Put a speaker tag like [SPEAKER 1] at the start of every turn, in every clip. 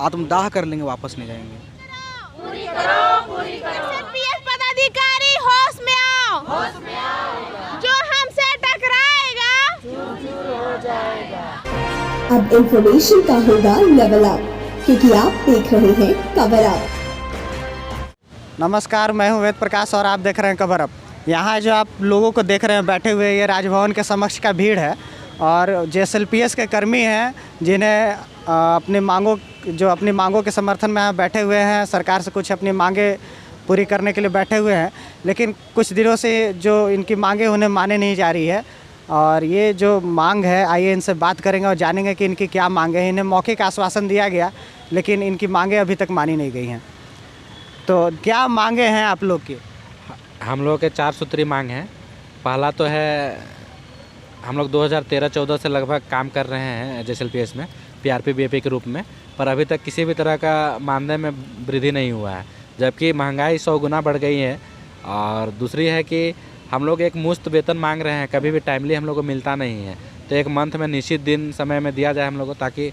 [SPEAKER 1] आत्मदाह कर लेंगे, वापस नहीं जाएंगे।
[SPEAKER 2] एसएलपीएस पदाधिकारी होश में आओ, जो हमसे टकराएगा हो जाएगा।
[SPEAKER 3] अब इंफॉर्मेशन का होगा लेवल अप, क्योंकि आप देख रहे हैं कवर अप।
[SPEAKER 4] नमस्कार, मैं हूं वेद प्रकाश और आप देख रहे हैं कवर अप। यहाँ जो आप लोगों को देख रहे हैं बैठे हुए, ये राजभवन के समक्ष का भीड़ है और जेएसएलपीएस के कर्मी हैं जिन्हें अपनी मांगों के समर्थन में यहाँ बैठे हुए हैं। सरकार से कुछ अपनी मांगे पूरी करने के लिए बैठे हुए हैं, लेकिन कुछ दिनों से जो इनकी मांगे उन्हें माने नहीं जा रही है। और ये जो मांग है, आइए इनसे बात करेंगे और जानेंगे कि इनकी क्या मांगे हैं। इन्हें मौखिक आश्वासन दिया गया, लेकिन इनकी मांगे अभी तक मानी नहीं गई हैं। तो क्या मांगे हैं आप लोग की?
[SPEAKER 5] हम लोग के 4 सूत्री मांग हैं। पहला तो है, हम लोग 2013-14 से लगभग काम कर रहे हैं जेएसएलपीएस में पीआरपी बीएपी के रूप में, पर अभी तक किसी भी तरह का मानदेय में वृद्धि नहीं हुआ है, जबकि महंगाई 100 गुना बढ़ गई है। और दूसरी है कि हम लोग एक मुफ्त वेतन मांग रहे हैं, कभी भी टाइमली हम लोग को मिलता नहीं है। तो एक मंथ में निश्चित दिन समय में दिया जाए हम लोग को, ताकि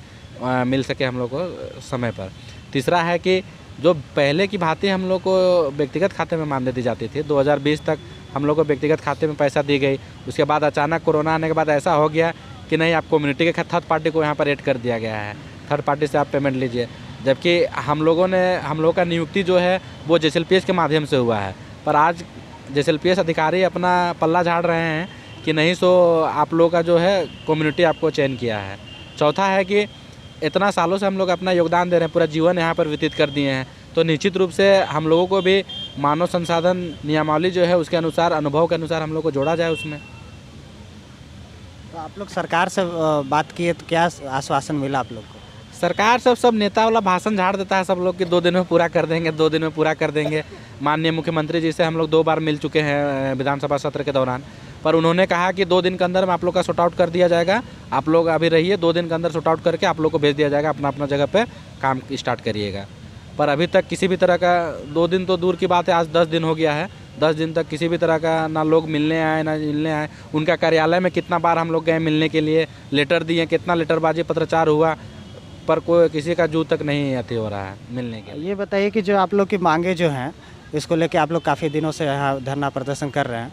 [SPEAKER 5] मिल सके हम लोग को समय पर। तीसरा है कि जो पहले की भांति हम लोग को व्यक्तिगत खाते में मानदेय दी जाती थी, 2020 तक हम लोग को व्यक्तिगत खाते में पैसा दी गई। उसके बाद अचानक कोरोना आने के बाद ऐसा हो गया कि नहीं, आप कम्युनिटी के थर्ड पार्टी को यहाँ पर ऐड कर दिया गया है, थर्ड पार्टी से आप पेमेंट लीजिए। जबकि हम लोग का नियुक्ति जो है वो जेएसएलपीएस के माध्यम से हुआ है, पर आज जेएसएलपीएस अधिकारी अपना पल्ला झाड़ रहे हैं कि नहीं, सो आप लोग का जो है कम्युनिटी आपको चयन किया है। चौथा है कि इतना सालों से हम लोग अपना योगदान दे रहे हैं, पूरा जीवन यहाँ पर व्यतीत कर दिए हैं, तो निश्चित रूप से हम लोगों को भी मानव संसाधन नियमावली जो है उसके अनुसार, अनुभव के अनुसार हम लोग को जोड़ा जाए उसमें।
[SPEAKER 4] तो आप लोग सरकार से बात किए तो क्या आश्वासन मिला आप लोग को?
[SPEAKER 5] सरकार सब नेता वाला भाषण झाड़ देता है सब लोग कि 2 दिन में पूरा कर देंगे, 2 दिन में पूरा कर देंगे। माननीय मुख्यमंत्री जी से हम लोग 2 बार मिल चुके हैं विधानसभा सत्र के दौरान, पर उन्होंने कहा कि 2 दिन के अंदर में आप लोग का सॉर्ट आउट कर दिया जाएगा, आप लोग अभी रहिए, 2 दिन के अंदर सॉर्ट आउट करके आप लोग को भेज दिया जाएगा, अपना अपना जगह पे काम स्टार्ट करिएगा। पर अभी तक किसी भी तरह का, 2 दिन तो दूर की बात है, आज 10 दिन हो गया है, 10 दिन तक किसी भी तरह का ना लोग मिलने आए ना मिलने आए। उनका कार्यालय में कितना बार हम लोग गए मिलने के लिए, लेटर दिए, कितना लेटरबाजी पत्राचार हुआ, पर कोई किसी का जू तक नहीं अति हो रहा है मिलने के लिए।
[SPEAKER 4] ये बताइए कि जो आप लोग की मांगे जो हैं, इसको लेके आप लोग काफ़ी दिनों से यहाँ धरना प्रदर्शन कर रहे हैं।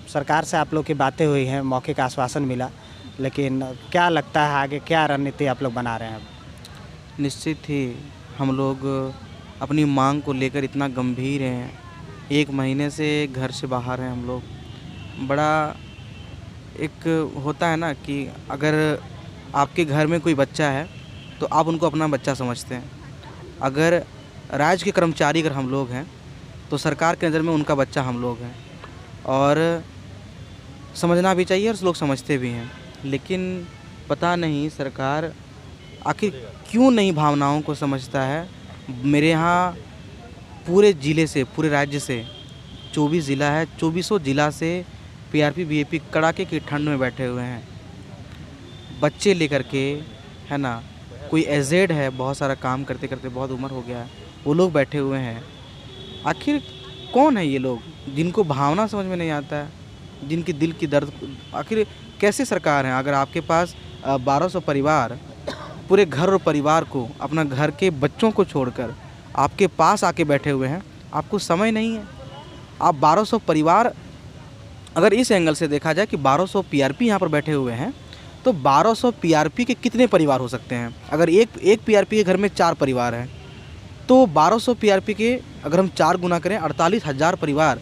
[SPEAKER 4] सरकार से आप लोग की बातें हुई हैं, मौखिक आश्वासन मिला, लेकिन क्या लगता है आगे क्या रणनीति आप लोग बना रहे हैं?
[SPEAKER 1] निश्चित ही हम लोग अपनी मांग को लेकर इतना गंभीर हैं, 1 महीने से घर से बाहर हैं हम लोग। बड़ा एक होता है ना कि अगर आपके घर में कोई बच्चा है तो आप उनको अपना बच्चा समझते हैं। अगर राज्य के कर्मचारी अगर हम लोग हैं तो सरकार के नज़र में उनका बच्चा हम लोग हैं, और समझना भी चाहिए और लोग समझते भी हैं। लेकिन पता नहीं सरकार आखिर क्यों नहीं भावनाओं को समझता है। मेरे यहाँ पूरे ज़िले से, पूरे राज्य से 24 ज़िला है, 2400 ज़िला से पीआरपी बीएपी कड़ाके की ठंड में बैठे हुए हैं, बच्चे लेकर के, है ना, कोई एजेड है, बहुत सारा काम करते करते बहुत उम्र हो गया है, वो लोग बैठे हुए हैं। आखिर कौन है ये लोग जिनको भावना समझ में नहीं आता है, जिनकी दिल की दर्द, आखिर कैसे सरकार है? अगर आपके पास 1200 परिवार पूरे घर और परिवार को, अपना घर के बच्चों को छोड़कर आपके पास आके बैठे हुए हैं, आपको समय नहीं है। आप 1200 परिवार, अगर इस एंगल से देखा जाए कि 1200 पीआरपी यहाँ पर बैठे हुए हैं, तो 1200 पीआरपी के कितने परिवार हो सकते हैं? अगर एक पीआरपी के घर में 4 परिवार हैं, तो 1200 पीआरपी के अगर हम 4 गुना करें, 48,000 परिवार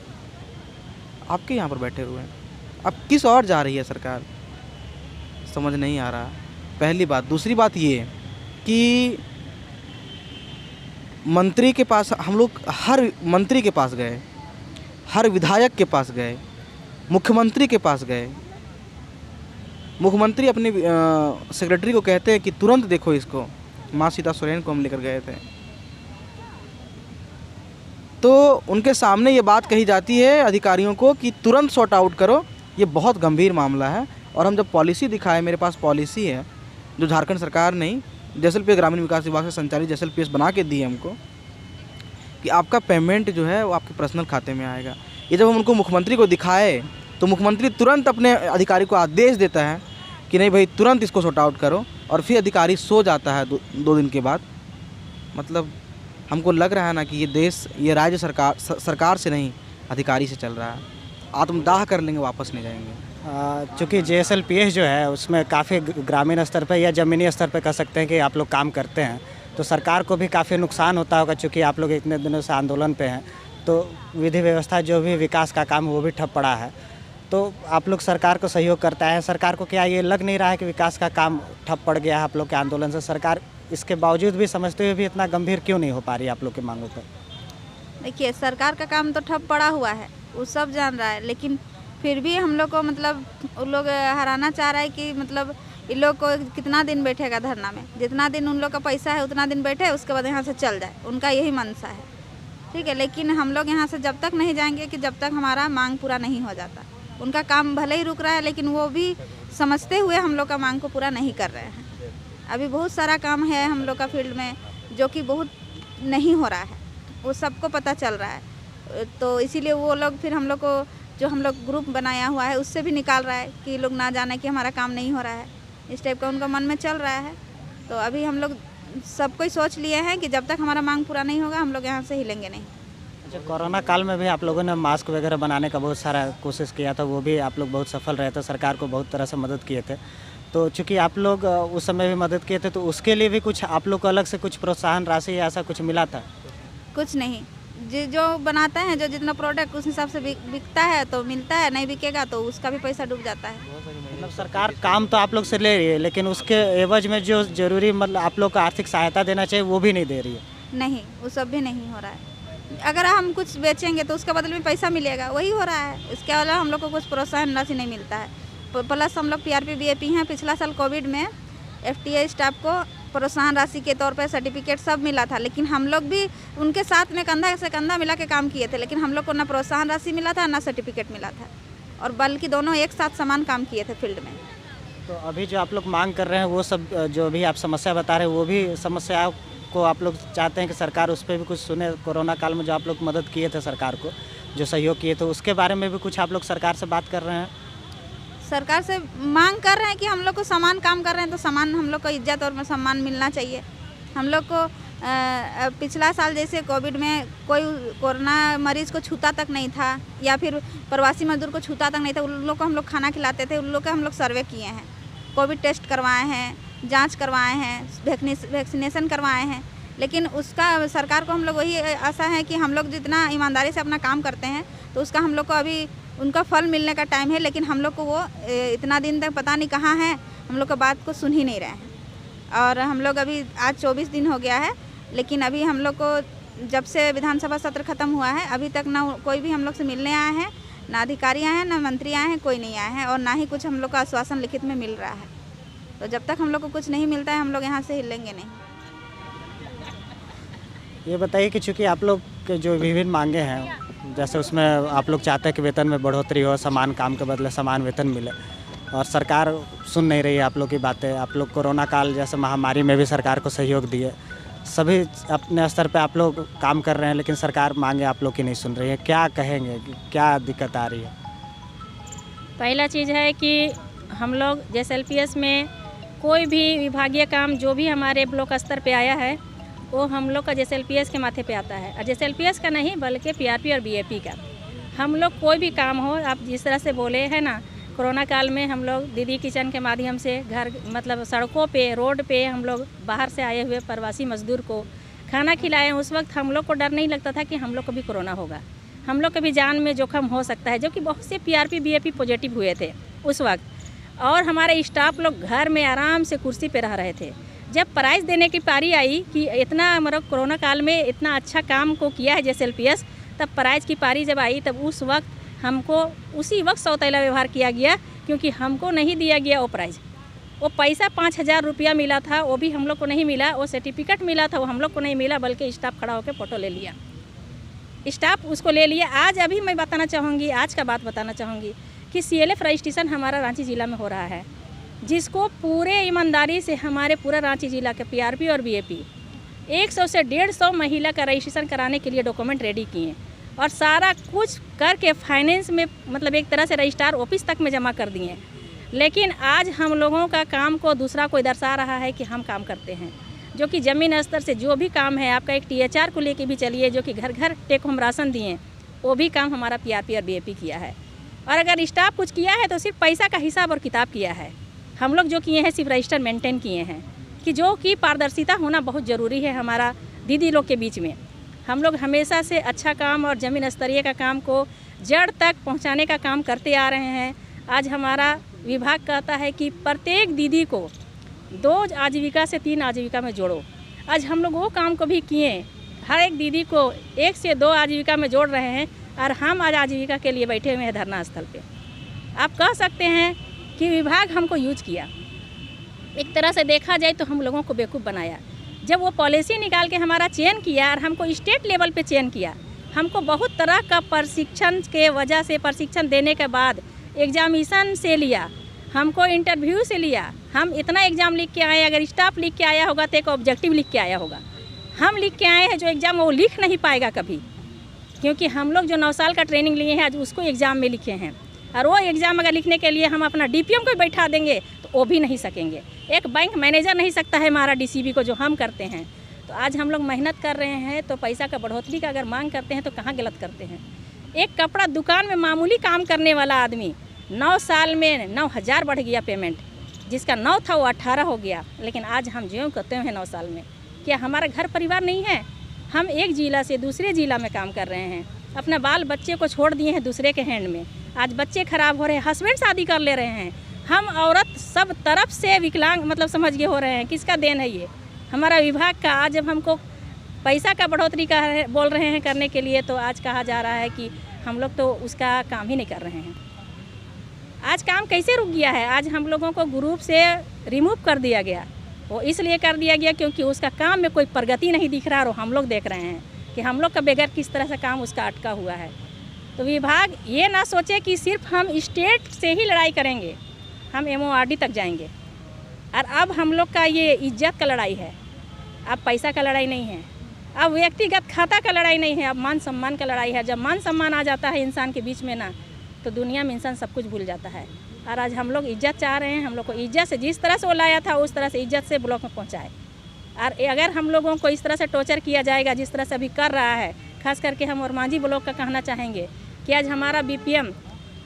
[SPEAKER 1] आपके यहाँ पर बैठे हुए हैं। अब किस ओर जा रही है सरकार, समझ नहीं आ रहा, पहली बात। दूसरी बात ये कि मंत्री के पास हम लोग, हर मंत्री के पास गए, हर विधायक के पास गए, मुख्यमंत्री के पास गए। मुख्यमंत्री अपने सेक्रेटरी को कहते हैं कि तुरंत देखो इसको। माँ सीता सोरेन को हम लेकर गए थे, तो उनके सामने ये बात कही जाती है अधिकारियों को कि तुरंत सॉर्ट आउट करो, ये बहुत गंभीर मामला है। और हम जब पॉलिसी दिखाए, मेरे पास पॉलिसी है जो झारखंड सरकार ने जेएसएलपीएस ग्रामीण विकास विभाग से संचालित जेएसएलपीएस बना के दी है हमको, कि आपका पेमेंट जो है वो आपके पर्सनल खाते में आएगा। ये जब हम उनको मुख्यमंत्री को दिखाए तो मुख्यमंत्री तुरंत अपने अधिकारी को आदेश देता है कि नहीं भाई, तुरंत इसको सॉर्ट आउट करो और फिर अधिकारी सो जाता है 2 दिन के बाद। मतलब हमको लग रहा है ना कि ये देश, ये राज्य सरकार से नहीं, अधिकारी से चल रहा है। आत्मदाह कर लेंगे, वापस नहीं जाएंगे।
[SPEAKER 4] चूँकि JSLPS जो है उसमें काफ़ी ग्रामीण स्तर पर या ज़मीनी स्तर पर कह सकते हैं कि आप लोग काम करते हैं, तो सरकार को भी काफ़ी नुकसान होता होगा। चूँकि आप लोग इतने दिनों से आंदोलन पे हैं, तो विधि व्यवस्था जो भी विकास का काम वो भी ठप पड़ा है। तो आप लोग सरकार को सहयोग करता है, सरकार को क्या ये लग नहीं रहा है कि विकास का काम ठप पड़ गया है आप लोग के आंदोलन से? सरकार इसके बावजूद भी समझते हुए भी इतना गंभीर क्यों नहीं हो पा रही है आप लोग की मांगों पर?
[SPEAKER 6] देखिए, सरकार का काम तो ठप पड़ा हुआ है, वो सब जान रहा है, लेकिन फिर भी हम लोग को मतलब उन लोग हराना चाह रहा है कि मतलब इन लोग को कितना दिन बैठेगा धरना में, जितना दिन उन लोग का पैसा है उतना दिन बैठे, उसके बाद यहाँ से चल जाए, उनका यही मनसा है। ठीक है, लेकिन हम लोग यहाँ से जब तक नहीं जाएंगे कि जब तक हमारा मांग पूरा नहीं हो जाता। उनका काम भले ही रुक रहा है, लेकिन वो भी समझते हुए हम लोग का मांग को पूरा नहीं कर रहे हैं। अभी बहुत सारा काम है हम लोग का फील्ड में जो कि बहुत नहीं हो रहा है, वो सबको पता चल रहा है। तो इसीलिए वो लोग फिर हम लोग को, जो हम लोग ग्रुप बनाया हुआ है, उससे भी निकाल रहा है कि लोग ना जाने कि हमारा काम नहीं हो रहा है, इस टाइप का उनका मन में चल रहा है। तो अभी हम लोग सब कोई सोच लिए हैं कि जब तक हमारा मांग पूरा नहीं होगा हम लोग यहाँ से हिलेंगे नहीं।
[SPEAKER 4] अच्छा, कोरोना काल में भी आप लोगों ने मास्क वगैरह बनाने का बहुत सारा कोशिश किया था, वो भी आप लोग बहुत सफल रहे थे, सरकार को बहुत तरह से मदद किए थे। तो चूँकि आप लोग उस समय भी मदद किए थे, तो उसके लिए भी कुछ आप लोग को अलग से कुछ प्रोत्साहन राशि या ऐसा कुछ मिला था?
[SPEAKER 6] कुछ नहीं, जो बनाते हैं, जो जितना प्रोडक्ट उस हिसाब से बिकता है तो मिलता है, नहीं बिकेगा तो उसका भी पैसा डूब जाता है।
[SPEAKER 4] मतलब सरकार काम तो आप लोग से ले रही है, लेकिन उसके एवज में जो जरूरी मतलब आप लोग को आर्थिक सहायता देना चाहिए वो भी नहीं दे रही है?
[SPEAKER 6] नहीं, वो सब भी नहीं हो रहा है। अगर हम कुछ बेचेंगे तो उसके बदले में पैसा मिलेगा, वही हो रहा है। इसके अलावा हम लोग को कुछ प्रोत्साहन राशि नहीं मिलता है। प्लस हम लोग PRP BAP हैं, पिछला साल कोविड में FTI स्टाफ को प्रोत्साहन राशि के तौर पर सर्टिफिकेट सब मिला था, लेकिन हम लोग भी उनके साथ में कंधा से कंधा मिला के काम किए थे, लेकिन हम लोग को ना प्रोत्साहन राशि मिला था ना सर्टिफिकेट मिला था, और बल्कि दोनों एक साथ समान काम किए थे फील्ड में।
[SPEAKER 4] तो अभी जो आप लोग मांग कर रहे हैं वो सब जो भी आप समस्या बता रहे हैं, वो भी समस्या को आप लोग चाहते हैं कि सरकार उस पर भी कुछ सुने? कोरोना काल में जो आप लोग मदद किए थे सरकार को, जो सहयोग किए थे, उसके बारे में भी कुछ आप लोग सरकार से बात कर रहे हैं?
[SPEAKER 6] सरकार से मांग कर रहे हैं कि हम लोग को समान काम कर रहे हैं तो समान हम लोग को इज्जत और सम्मान मिलना चाहिए। हम लोग को पिछला साल जैसे कोविड में कोई कोरोना मरीज को छूता तक नहीं था, या फिर प्रवासी मजदूर को छूता तक नहीं था, उन लोग को हम लोग खाना खिलाते थे, उन लोग का हम लोग सर्वे किए हैं, कोविड टेस्ट करवाए हैं, जांच करवाए हैं, वैक्सीनेशन करवाए हैं। लेकिन उसका सरकार को हम लोग वही आशा है कि हम लोग जितना ईमानदारी से अपना काम करते हैं तो उसका हम लोग को अभी उनका फल मिलने का टाइम है, लेकिन हम लोग को वो इतना दिन तक पता नहीं कहाँ है, हम लोग का बात को सुन ही नहीं रहे हैं। और हम लोग अभी आज 24 दिन हो गया है, लेकिन अभी हम लोग को जब से विधानसभा सत्र खत्म हुआ है अभी तक ना कोई भी हम लोग से मिलने आए हैं, ना अधिकारी आए हैं, ना मंत्री आए हैं, कोई नहीं आए हैं, और ना ही कुछ हम लोग का आश्वासन लिखित में मिल रहा है। तो जब तक हम लोग को कुछ नहीं मिलता है हम लोग यहाँ से हिलेंगे नहीं।
[SPEAKER 4] ये बताइए कि चूँकि आप लोग के जो विभिन्न मांगे हैं, जैसे उसमें आप लोग चाहते हैं कि वेतन में बढ़ोतरी हो, समान काम के बदले समान वेतन मिले, और सरकार सुन नहीं रही है आप लोग की बातें। आप लोग कोरोना काल जैसे महामारी में भी सरकार को सहयोग दिए, सभी अपने स्तर पे आप लोग काम कर रहे हैं, लेकिन सरकार मांगे आप लोग की नहीं सुन रही है। क्या कहेंगे, क्या दिक्कत आ रही है?
[SPEAKER 7] पहला चीज़ है कि हम लोग JSLPS में कोई भी विभागीय काम जो भी हमारे ब्लॉक स्तर पे आया है वो हम लोग का JSLPS के माथे पे आता है, और JSLPS का नहीं बल्कि PRP और BAP का। हम लोग कोई भी काम हो, आप जिस तरह से बोले हैं ना, कोरोना काल में हम लोग दीदी किचन के माध्यम से घर मतलब सड़कों पे, रोड पे हम लोग बाहर से आए हुए प्रवासी मजदूर को खाना खिलाए। उस वक्त हम लोग को डर नहीं लगता था कि हम लोग को भी कोरोना होगा, हम लोग के भी जान में जोखम हो सकता है, जो कि बहुत से PRP BAP पॉजिटिव हुए थे उस वक्त। और हमारे स्टाफ लोग घर में आराम से कुर्सी पे रह रहे थे। जब प्राइज़ देने की पारी आई कि इतना मतलब कोरोना काल में इतना अच्छा काम को किया है JSLPS, तब प्राइज़ की पारी जब आई तब उस वक्त हमको उसी वक्त सौतेला व्यवहार किया गया, क्योंकि हमको नहीं दिया गया वो प्राइज़। वो पैसा 5,000 रुपया मिला था, वो भी हम लोग को नहीं मिला। वो सर्टिफिकेट मिला था, वो हम लोग को नहीं मिला, बल्कि स्टाफ खड़ा होकर फ़ोटो ले लिया, स्टाफ उसको ले लिया। आज अभी मैं बताना चाहूँगी, आज का बात बताना चाहूँगी कि CLF रजिस्ट्रेशन हमारा रांची ज़िला में हो रहा है, जिसको पूरे ईमानदारी से हमारे पूरा रांची ज़िला के PRP और BAP 100 से 150 महिला का रजिस्ट्रेशन कराने के लिए डॉक्यूमेंट रेडी किए, और सारा कुछ करके फाइनेंस में मतलब एक तरह से रजिस्ट्रार ऑफिस तक में जमा कर दिए। लेकिन आज हम लोगों का काम को दूसरा कोई दर्शा रहा है कि हम काम करते हैं, जो कि ज़मीन स्तर से जो भी काम है, आपका एक THR को लेके भी चलिए, जो कि घर घर टेक होम राशन दिए, वो भी काम हमारा PRP और BAP किया है। और अगर स्टाफ कुछ किया है तो सिर्फ पैसा का हिसाब और किताब किया है। हम लोग जो किए हैं सिर्फ रजिस्टर मेंटेन किए हैं, कि जो कि पारदर्शिता होना बहुत ज़रूरी है हमारा दीदी लोग के बीच में। हम लोग हमेशा से अच्छा काम और ज़मीन स्तरीय का काम को जड़ तक पहुंचाने का काम करते आ रहे हैं। आज हमारा विभाग कहता है कि प्रत्येक दीदी को 2 आजीविका से 3 आजीविका में जोड़ो। आज हम लोग वो काम को भी किए, हर एक दीदी को 1 से 2 आजीविका में जोड़ रहे हैं, और हम आज आजीविका के लिए बैठे हुए हैं धरना स्थल पे। आप कह सकते हैं कि विभाग हमको यूज किया, एक तरह से देखा जाए तो हम लोगों को बेवकूफ़ बनाया। जब वो पॉलिसी निकाल के हमारा चयन किया और हमको स्टेट लेवल पे चयन किया, हमको बहुत तरह का प्रशिक्षण के वजह से, प्रशिक्षण देने के बाद एग्जामिनेशन से लिया, हमको इंटरव्यू से लिया। हम इतना एग्ज़ाम लिख के आए, अगर स्टाफ लिख के आया होगा तो एक ऑब्जेक्टिव लिख के आया होगा। हम लिख के आए हैं जो एग्ज़ाम वो लिख नहीं पाएगा कभी, क्योंकि हम लोग जो 9 साल का ट्रेनिंग लिए हैं आज उसको एग्ज़ाम में लिखे हैं, और वो एग्ज़ाम अगर लिखने के लिए हम अपना DPM को बैठा देंगे तो वो भी नहीं सकेंगे। एक बैंक मैनेजर नहीं सकता है हमारा DCB को, जो हम करते हैं। तो आज हम लोग मेहनत कर रहे हैं, तो पैसा का बढ़ोतरी का अगर मांग करते हैं तो कहाँ गलत करते हैं। एक कपड़ा दुकान में मामूली काम करने वाला आदमी 9 साल में 9,000 बढ़ गया पेमेंट, जिसका 9 था वो 18 हो गया। लेकिन आज हम ज्यों करते हैं 9 साल में, क्या हमारा घर परिवार नहीं है? हम एक ज़िला से दूसरे ज़िला में काम कर रहे हैं, अपना बाल बच्चे को छोड़ दिए हैं दूसरे के हैंड में। आज बच्चे खराब हो रहे हैं, हस्बैंड शादी कर ले रहे हैं, हम औरत सब तरफ से विकलांग मतलब समझ के हो रहे हैं। किसका देन है ये? हमारा विभाग का। आज जब हमको पैसा का बढ़ोतरी का बोल रहे हैं करने के लिए, तो आज कहा जा रहा है कि हम लोग तो उसका काम ही नहीं कर रहे हैं। आज काम कैसे रुक गया है? आज हम लोगों को ग्रुप से रिमूव कर दिया गया। वो इसलिए कर दिया गया क्योंकि उसका काम में कोई प्रगति नहीं दिख रहा, और हम लोग देख रहे हैं कि हम लोग का बगैर किस तरह से काम उसका अटका हुआ है। तो विभाग ये ना सोचे कि सिर्फ हम स्टेट से ही लड़ाई करेंगे, हम MORD तक जाएंगे। और अब हम लोग का ये इज्जत का लड़ाई है, अब पैसा का लड़ाई नहीं है, अब व्यक्तिगत खाता का लड़ाई नहीं है, अब मान सम्मान का लड़ाई है। जब मान सम्मान आ जाता है इंसान के बीच में ना, तो दुनिया में इंसान सब कुछ भूल जाता है। और आज हम लोग इज्जत चाह रहे हैं, हम लोग को इज्जत से जिस तरह से वो लाया था उस तरह से इज्जत से ब्लॉक में पहुँचाए। और अगर हम लोगों को इस तरह से टॉर्चर किया जाएगा जिस तरह से अभी कर रहा है, खास करके हम और मांझी ब्लॉक का कहना चाहेंगे कि आज हमारा BPM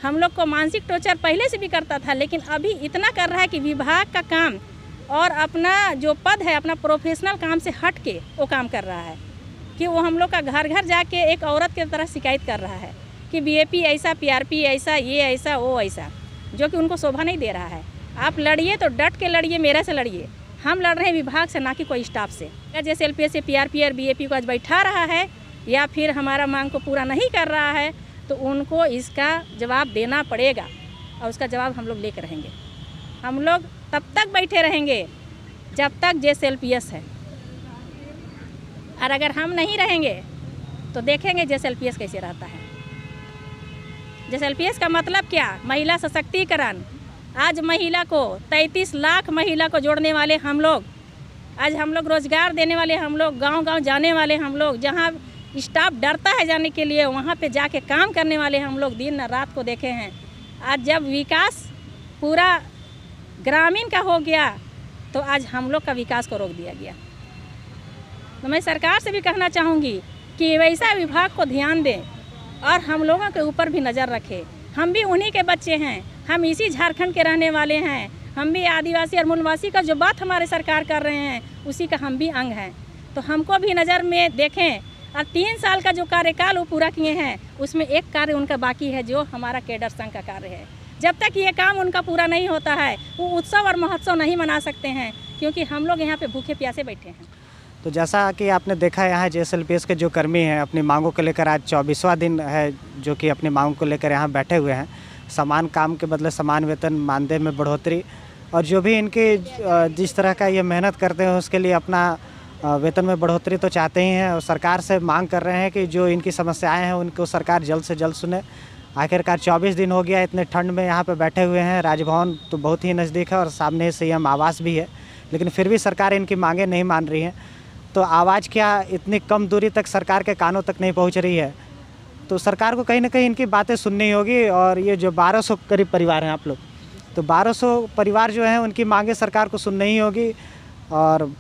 [SPEAKER 7] हम लोग को मानसिक टॉर्चर पहले से भी करता था, लेकिन अभी इतना कर रहा है कि विभाग का काम और अपना जो पद है, अपना प्रोफेशनल काम से हट के वो काम कर रहा है कि वो हम लोग का घर घर जाके एक औरत की तरह शिकायत कर रहा है कि BAP ऐसा, PRP ऐसा, ये ऐसा, वो ऐसा, जो कि उनको शोभा नहीं दे रहा है। आप लड़िए तो डट के लड़िए, मेरे से लड़िए। हम लड़ रहे हैं विभाग से, ना कि कोई स्टाफ से। जैसे LPS से PRP और BAP को आज बैठा रहा है या फिर हमारा मांग को पूरा नहीं कर रहा है, तो उनको इसका जवाब देना पड़ेगा, और उसका जवाब हम लोग लेकर रहेंगे। हम लोग तब तक बैठे रहेंगे जब तक JSLPS है, और अगर हम नहीं रहेंगे तो देखेंगे JSLPS कैसे रहता है। JSLPS का मतलब क्या? महिला सशक्तिकरण। आज महिला को 33 लाख महिला को जोड़ने वाले हम लोग, आज हम लोग रोजगार देने वाले हम लोग, गांव-गांव जाने वाले हम लोग, जहां स्टाफ डरता है जाने के लिए वहां पे जाके काम करने वाले हम लोग दिन रात को देखे हैं। आज जब विकास पूरा ग्रामीण का हो गया तो आज हम लोग का विकास को रोक दिया गया। तो मैं सरकार से भी कहना चाहूँगी कि वैसा विभाग को ध्यान दें और हम लोगों के ऊपर भी नज़र रखें। हम भी उन्हीं के बच्चे हैं, हम इसी झारखंड के रहने वाले हैं, हम भी आदिवासी और मूलवासी का जो बात हमारे सरकार कर रहे हैं उसी का हम भी अंग हैं। तो हमको भी नज़र में देखें, और 3 साल का जो कार्यकाल वो पूरा किए हैं उसमें एक कार्य उनका बाकी है, जो हमारा कैडर संघ का कार्य है। जब तक ये काम उनका पूरा नहीं होता है वो उत्सव और महोत्सव नहीं मना सकते हैं, क्योंकि हम लोग यहाँ पे भूखे प्यासे बैठे हैं।
[SPEAKER 4] तो जैसा कि आपने देखा यहाँ JSLPS के जो कर्मी हैं अपनी मांगों को लेकर आज 24वां दिन है जो कि अपनी मांगों को लेकर यहाँ बैठे हुए हैं। समान काम के बदले समान वेतन, मानदेय में बढ़ोतरी, और जो भी इनके जिस तरह का ये मेहनत करते हैं उसके लिए अपना वेतन में बढ़ोतरी तो चाहते ही हैं, और सरकार से मांग कर रहे हैं कि जो इनकी समस्याएं हैं उनको सरकार जल्द से जल्द सुने। आखिरकार 24 दिन हो गया इतने ठंड में यहाँ पे बैठे हुए हैं। राजभवन तो बहुत ही नज़दीक है और सामने CM आवास भी है, लेकिन फिर भी सरकार इनकी मांगें नहीं मान रही हैं। तो आवाज़ क्या इतनी कम दूरी तक सरकार के कानों तक नहीं पहुँच रही है? तो सरकार को कहीं ना कहीं इनकी बातें सुननी होगी। और ये जो 1200 करीब परिवार हैं आप लोग, तो 1200 परिवार जो हैं उनकी मांगे सरकार को सुननी ही होगी। और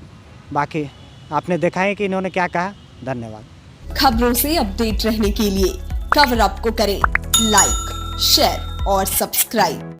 [SPEAKER 4] बाकी आपने देखा है कि इन्होंने क्या कहा। धन्यवाद।
[SPEAKER 3] खबरों से अपडेट रहने के लिए कवर अप को करें लाइक, शेयर और सब्सक्राइब।